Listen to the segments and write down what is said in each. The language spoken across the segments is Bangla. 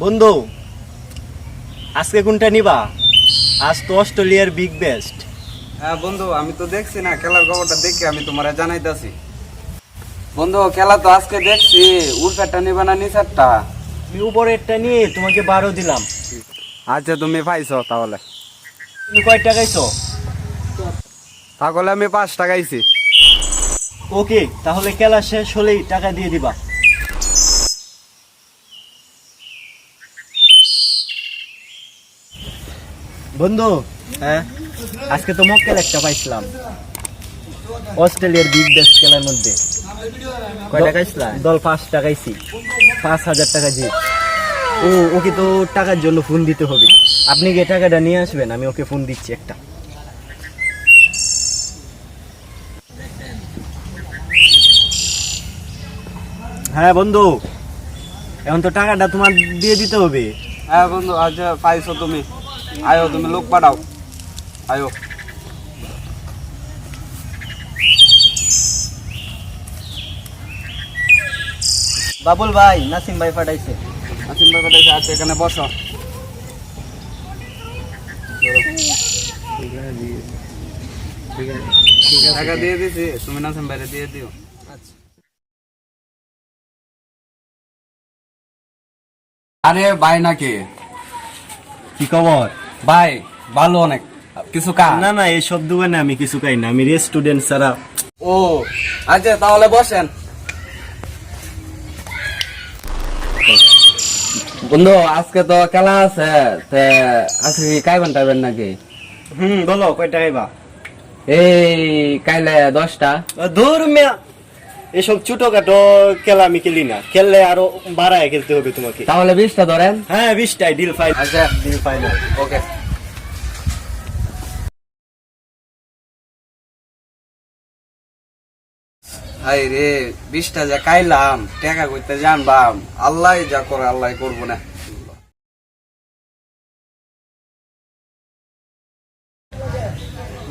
বন্ধু আজকে কোনটা নিবা? আজ তো অস্ট্রেলিয়ার বিগ বেস্ট। হ্যাঁ বন্ধু, আমি তো দেখছি না, খেলার খবরটা দেখে আমি তোমারে জানাইতাছি। বন্ধু খেলা তো আজকে দেখছি, উপরেরটা নিবা না নিচেরটা? আমি উপরেরটা নিয়ে তোমাকে 12 দিলাম। আচ্ছা তুমি পাইছো তাহলে। তুমি কয় টাকাইছো? তাহলে আমি 5 টাকাইছি। ওকে, তাহলে খেলা শেষ হলেই টাকা দিয়ে দিবা। বন্ধু হ্যাঁ, আজকে তো মক্কেল একটা পাইছিলাম অস্ট্রেলিয়ার বিগ বেস্ট খেলার মধ্যে। কয় টাকাইছিলা? দল 5 টাকাইছি, 5,000 টাকা জিত। ওকে তো টাকার জন্য ফোন দিতে হবে। আপনি গিয়ে টাকাটা নিয়ে আসবেন, আমি ওকে ফোন দিচ্ছি একটা। হ্যাঁ বন্ধু, এখন তো টাকাটা তোমার দিয়ে দিতে হবে। হ্যাঁ বন্ধু, আচ্ছা পাইছো তুমি। আয়ো, তুমি লোক পাঠাও, আয়ো। বাবুল ভাই, নাসিম ভাই পাঠাইছে। নাসিম ভাই পাঠাইছে। আচ্ছা এখানে বসো। টাকা দিয়ে দিছি, তুমি নাসিম ভাইরে দিয়ে দিও। আরে ভাই নাকি? কি খবর? ভাই ভালো অনেক। কিছু কাজ? না না, এইসব দোকানে আমি কিছু খাই না, আমি রেস্টুরেন্ট ছাড়া। ও আচ্ছা, তাহলে বসেন। বন্ধু আজকে তো খেলা আছে, আজকে কি খাইবেন টাইবেন নাকি? বলো কয় টাকাইবা? এই কাইলে 10টা। ধর মিয়া, এসব ছোটখাটো খেলা আমি খেলি না, খেললে আরো বাড়ায় খেলতে হবে তোমাকে। তাহলে 20টা ধরেন। হ্যাঁ 20টাই ডিল ফাইল। আচ্ছা ডিল ফাইল। ওকে। হাই রে, 20টা যা খাইলাম, টাকা কইতে জানবাম, আল্লাহ যা করে আল্লাহ করবো না।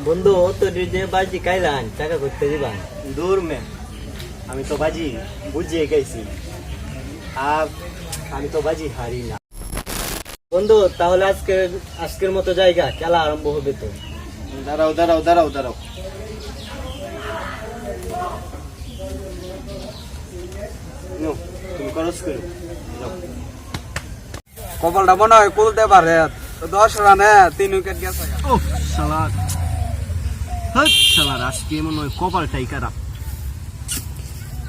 বন্ধু তো যে বাজি খাইলাম, টাকা করতে দিবা? দূর মে, আমি তো বাজি বুঝিয়ে গেছি, আর আমি তো বাজি হারি না। বন্ধু তাহলে আজকের মতো জায়গা, খেলা আরম্ভ হবে তো। দাঁড়াও দাঁড়াও দাঁড়াও দাঁড়াও, তুমি খরচ করো। কপালটা মনে হয় খুলতে পারে। 10 রানে 3 উইকেট গেছে। শালার, হ্যাঁ শালার, আজকে মনে হয় কপালটাই খারাপ।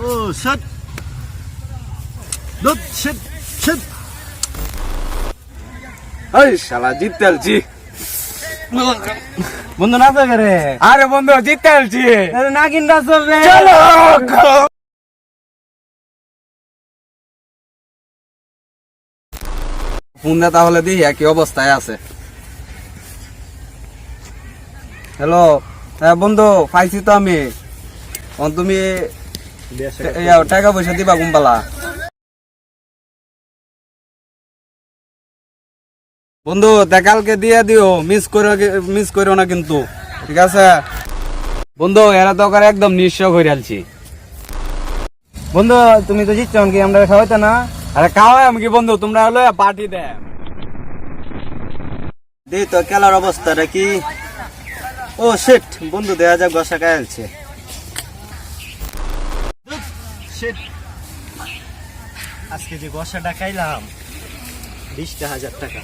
ও শট, দত শট শট। এই শালা জিততে আলছি। বন্ধু না যাবে রে? আরে বন্ধু জিততে আলছি। না কিনটা চলবে, চলো। ফোনটা তাহলে দিই কি অবস্থায় আছে। হ্যালো, হ্যাঁ বন্ধু পাইছি তো আমি। তুমি টাকা পয়সা দিবা কুম্বালা? বন্ধু কালকে দিয়ে দিও, মিস করো না কিন্তু, ঠিক আছে? বন্ধু এরা তো একদম নিঃস্ব করে আলছি। বন্ধু তুমি তো জিতছো, কি আমরা খাওয়াইতে না? আরে খাওয়াই আমি কি বন্ধু, তোমরা হলো পার্টি দে। দেই তো খেলার অবস্থাটা কি। ও শিট, বন্ধু দেয়া যাক বসা খাইছে। আজকে যে গসাটা খাইলাম 20,000 টাকা,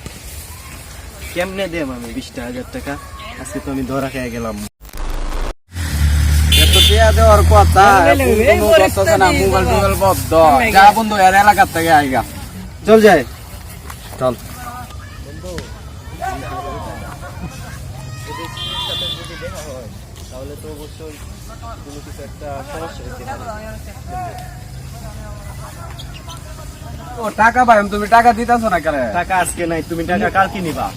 কেমনে দেব আমি 20,000 টাকা? আজকে তো আমি ধরা খেয়ে গেলাম। দেওয়ার কথা না, মোবাইল টোবাইল বদ্ধ। যা বন্ধু এর এলাকার থেকে আইগা, চল যাই, চল। তাহলে তো অবশ্যই কোনো কিছু একটা সমস্যা হতে পারে। ও টাকা পাই, তুমি টাকা দিতেছো না কেন? টাকা আজকে নাই, তুমি টাকা কালকে নিবা।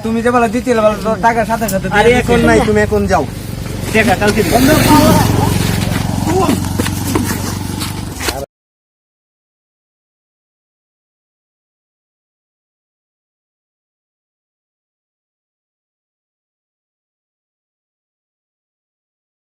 তুমি যে বলে দিচ্ছিলে, টাকার সাথে সাথে। আরে এখন নাই, তুমি এখন যাও, টাকা কালকে দিবা।